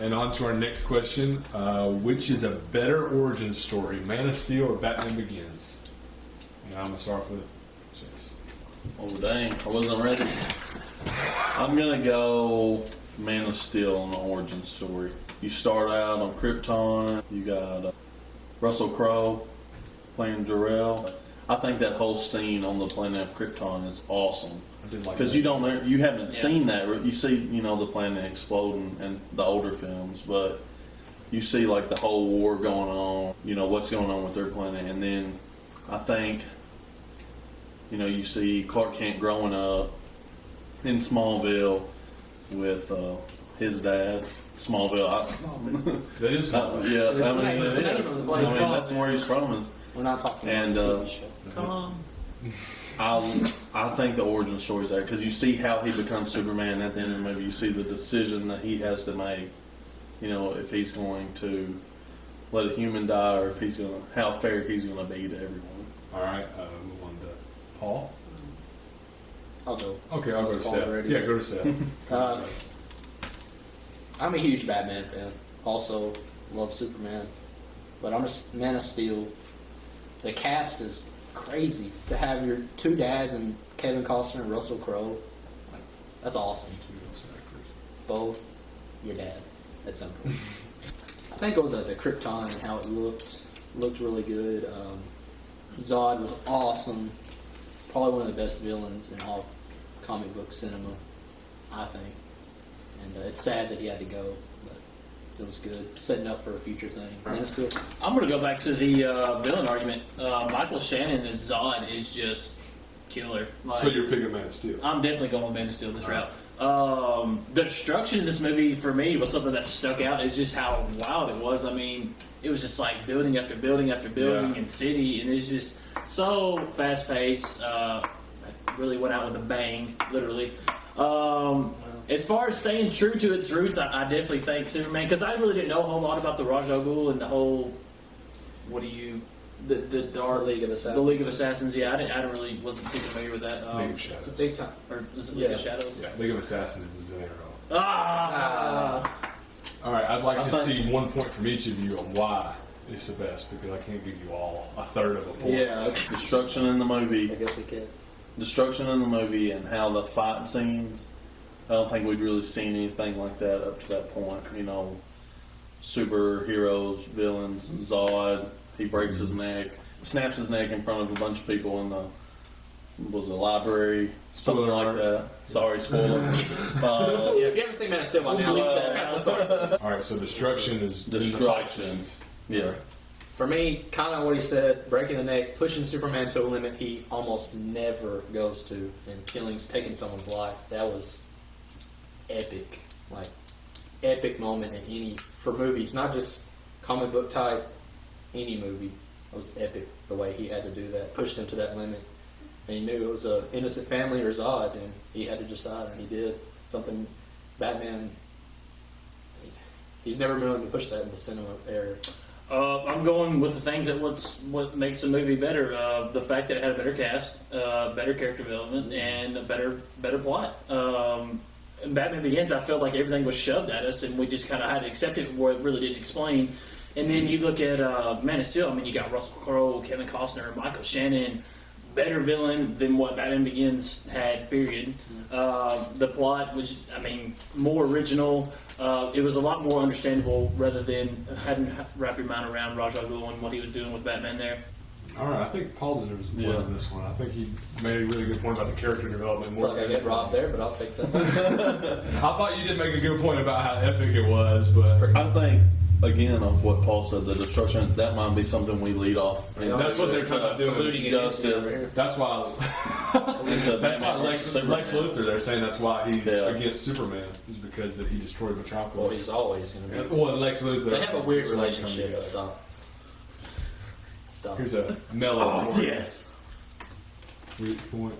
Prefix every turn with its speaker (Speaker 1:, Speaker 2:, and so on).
Speaker 1: And on to our next question. Which is a better origin story, Man of Steel or Batman Begins? And I'm going to start with Chase.
Speaker 2: Oh, dang. I wasn't ready. I'm going to go Man of Steel on the origin story. You start out on Krypton. You got Russell Crowe playing Jor-El. I think that whole scene on the planet of Krypton is awesome. Because you haven't seen that. You see, the planet explode in the older films, but you see like the whole war going on. What's going on with their planet, and then I think you see Clark Kent growing up in Smallville with his dad. Smallville.
Speaker 1: That is Smallville.
Speaker 2: Yeah, that's where he's from.
Speaker 3: We're not talking
Speaker 2: about
Speaker 3: the TV show.
Speaker 2: Come on. I think the origin story is there because you see how he becomes Superman at the end of the movie. You see the decision that he has to make. If he's going to let a human die, or if how fair he's going to be to everyone.
Speaker 1: All right, move on to Paul.
Speaker 3: I'll go.
Speaker 1: Okay, I'll go to Seth.
Speaker 3: Already.
Speaker 1: Yeah, go to Seth.
Speaker 3: I'm a huge Batman fan. Also, love Superman. But I'm just Man of Steel. The cast is crazy to have your two dads and Kevin Costner and Russell Crowe. That's awesome. Both your dad at some point. I think it was the Krypton and how it looked really good. Zod was awesome. Probably one of the best villains in all comic book cinema, I think. And it's sad that he had to go, but it was good. Setting up for a future thing.
Speaker 4: I'm going to go back to the villain argument. Michael Shannon as Zod is just killer.
Speaker 1: So you're picking Man of Steel?
Speaker 4: I'm definitely going with Man of Steel this route. The destruction in this movie for me was something that stuck out. Is just how wild it was. I mean, it was just like building after building after building and city, and it's just so fast paced. Really went out with a bang, literally. As far as staying true to its roots, I definitely think Superman, because I really didn't know a whole lot about the Ra's al Ghul and the whole the dark
Speaker 3: League of Assassins.
Speaker 4: The League of Assassins. Yeah, I didn't really wasn't too familiar with that.
Speaker 1: League of Shadows.
Speaker 3: It's a big time.
Speaker 4: Or was it League of Shadows?
Speaker 1: Yeah, League of Assassins is an arrow.
Speaker 4: Ah.
Speaker 1: All right, I'd like to see 1 point from each of you on why it's the best, because I can't give you all a third of a point.
Speaker 3: Yeah,
Speaker 2: Destruction in the movie.
Speaker 3: I guess we can.
Speaker 2: Destruction in the movie and how the fight scenes. I don't think we'd really seen anything like that up to that point. Superheroes, villains, Zod. He breaks his neck, snaps his neck in front of a bunch of people in the library, something like that. Sorry, spoiler.
Speaker 3: Yeah, if you haven't seen Man of Steel by now, leave that.
Speaker 1: All right, so destruction is
Speaker 2: Destruction. Yeah.
Speaker 3: For me, kind of what he said, breaking the neck, pushing Superman to a limit he almost never goes to, and taking someone's life. That was epic. Like, epic moment for movies, not just comic book type, any movie. It was epic the way he had to do that, pushed him to that limit. And he knew it was an innocent family or Zod, and he had to decide, and he did. Something Batman, he's never been able to push that in the cinema era.
Speaker 4: I'm going with the things that what makes the movie better. The fact that it had a better cast, better character development, and a better plot. In Batman Begins, I felt like everything was shoved at us, and we just kind of had to accept it where it really didn't explain. And then you look at Man of Steel. I mean, you got Russell Crowe, Kevin Costner, Michael Shannon. Better villain than what Batman Begins had, period. The plot was, more original. It was a lot more understandable rather than having to wrap your mind around Ra's al Ghul and what he was doing with Batman there.
Speaker 1: All right, I think Paul deserves a point on this one. I think he made a really good point about the character development.
Speaker 3: I feel like I get robbed there, but I'll take that.
Speaker 1: I thought you did make a good point about how epic it was, but
Speaker 2: I think, again, of what Paul said, the destruction, that might be something we lead off.
Speaker 1: that's what they're talking about doing. That's why Lex Luthor, they're saying that's why he's against Superman, is because that he destroyed Metropolis.
Speaker 3: Well, he's always going to be.
Speaker 1: Well, Lex Luthor.
Speaker 3: They have a weird relationship. Stop.
Speaker 1: Here's a mellow.
Speaker 2: Yes.
Speaker 1: Point.